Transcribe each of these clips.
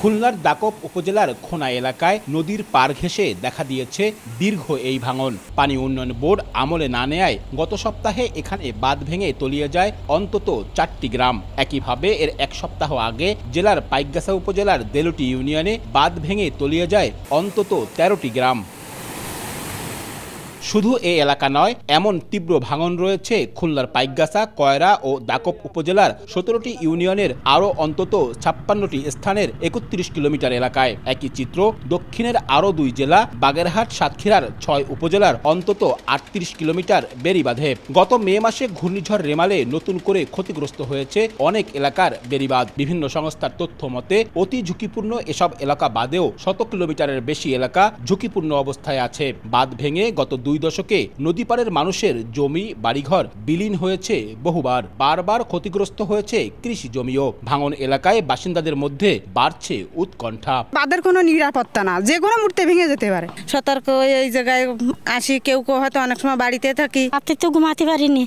খুলনার দাকপ উপজেলার খোনা এলাকায় নদীর পার ঘেঁষে দেখা দিয়েছে দীর্ঘ এই ভাঙন। পানি উন্নয়ন বোর্ড আমলে না নেয়ায় গত সপ্তাহে এখানে বাঁধ ভেঙে তলিয়ে যায় অন্তত 4টি গ্রাম। একইভাবে এর এক সপ্তাহ আগে জেলার পাইকগাছা উপজেলার দেলুটি ইউনিয়নে বাঁধ ভেঙে তলিয়ে যায় অন্তত 13টি গ্রাম। শুধু এই এলাকা নয়, এমন তীব্র ভাঙন রয়েছে খুলনার পাইকগাছা, কয়রা ও দাকপ উপজেলার 17টি ইউনিয়নের আরও অন্তত 56টি স্থানের 31 কিলোমিটার এলাকায়। একই চিত্র দক্ষিণের আরও 2 জেলা বাগেরহাট, সাতক্ষীরার 6 উপজেলার অন্তত 38 কিলোমিটার বেড়িবাঁধে। গত মে মাসে ঘূর্ণিঝড় রেমালে নতুন করে ক্ষতিগ্রস্ত হয়েছে অনেক এলাকার বেড়িবাঁধ। বিভিন্ন সংস্থার তথ্য মতে অতি ঝুঁকিপূর্ণ এসব এলাকা বাদেও 100 কিলোমিটারের বেশি এলাকা ঝুঁকিপূর্ণ অবস্থায় আছে। বাঁধ ভেঙে গত 2 দশকে নদীপাড়ের মানুষের জমি বাড়িঘর বিলীন হয়েছে বহুবার। বারবার ক্ষতিগ্রস্ত হয়েছে কৃষি জমিও। ভাঙন এলাকায় বাসিন্দাদের মধ্যে বাড়ছে উৎকণ্ঠা। বাঁধের কোনো নিরাপত্তা না, যে কোনো মুহূর্তে ভেঙে যেতে পারে। সতর্ক এই জায়গায় আসি, কেউ হয়তো অনেক সময় বাড়িতে থাকি, রাতে তো ঘুমাতে পারিনি,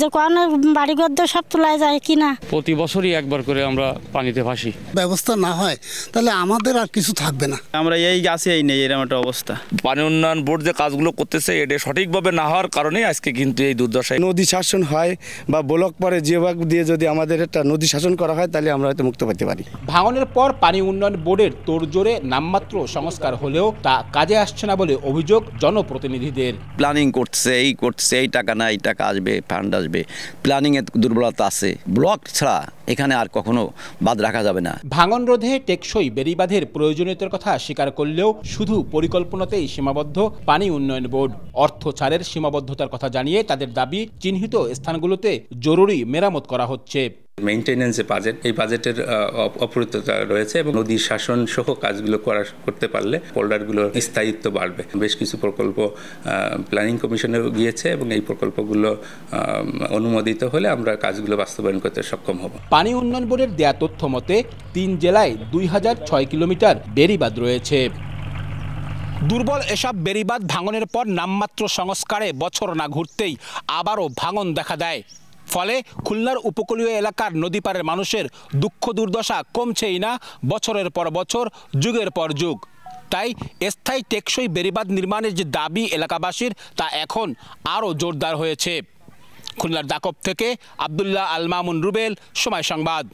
যে কোনো বাড়িঘর সব তোলা যায় কিনা। প্রতি বছরই একবার করে আমরা পানিতে ভাসি। ব্যবস্থা না হয় তাহলে আমাদের আর কিছু থাকবে না। আমরা এই গাছে এই নেই, এরকম একটা অবস্থা। পানি উন্নয়ন বোর্ড যে কাজগুলো করতেছে এটা সঠিকভাবে না হওয়ার কারণে আজকে কিন্তু এই দুর্দশায়। নদী শাসন হয় বা ব্লক পরে যে ভাগ দিয়ে যদি আমাদের একটা নদী শাসন করা হয় তাহলে আমরা হয়তো মুক্ত পেতে পারি। ভাঙনের পর পানি উন্নয়ন বোর্ডের তোড়জোড়ে নামমাত্র সংস্কার হলেও তা কাজে আসছে না বলে অভিযোগ জনপ্রতিনিধিদের। প্ল্যানিং করছে, এই টাকা না, এই টাকা আসবে, ফান্ড আসবে, প্ল্যানিং এর দুর্বলতা আছে। ব্লক ছাড়া এখানে আর কখনো বাঁধ রাখা যাবে না। ভাঙন রোধে টেকসই বেড়িবাঁধের প্রয়োজনীয়তার কথা স্বীকার করলেও শুধু পরিকল্পনাতেই সীমাবদ্ধ পানি উন্নয়ন বোর্ড। অর্থ ছাড়ের সীমাবদ্ধতার কথা জানিয়ে তাদের দাবি, চিহ্নিত স্থানগুলোতে জরুরি মেরামত করা হচ্ছে। মেইনটেনেন্স যে বাজেট, এই বাজেটের অপূর্ণতা রয়েছে এবং নদী শাসন সহ কাজগুলো করতে পারলে পোল্ডারগুলোর স্থায়িত্ব বাড়বে। বেশ কিছু প্রকল্প প্ল্যানিং কমিশনে গিয়েছে এবং এই প্রকল্পগুলো অনুমোদিত হলে আমরা কাজগুলো বাস্তবায়ন করতে সক্ষম হব। পানি উন্নয়ন বোর্ডের দেয়া তথ্য মতে 3 জেলায় 2006 কিলোমিটার বেড়িবাঁধ রয়েছে। দুর্বল এসব বেড়িবাঁধ ভাঙনের পর নামমাত্র সংস্কারে বছর না ঘুরতেই আবারও ভাঙন দেখা দেয়। ফলে খুলনার উপকূলীয় এলাকার নদীপাড়ের মানুষের দুঃখ দুর্দশা কমছেই না বছরের পর বছর, যুগের পর যুগ। তাই স্থায়ী টেকসই বেড়িবাঁধ নির্মাণের যে দাবি এলাকাবাসীর, তা এখন আরও জোরদার হয়েছে। খুলনার দাকপ থেকে আব্দুল্লাহ আল মামুন রুবেল, সময় সংবাদ।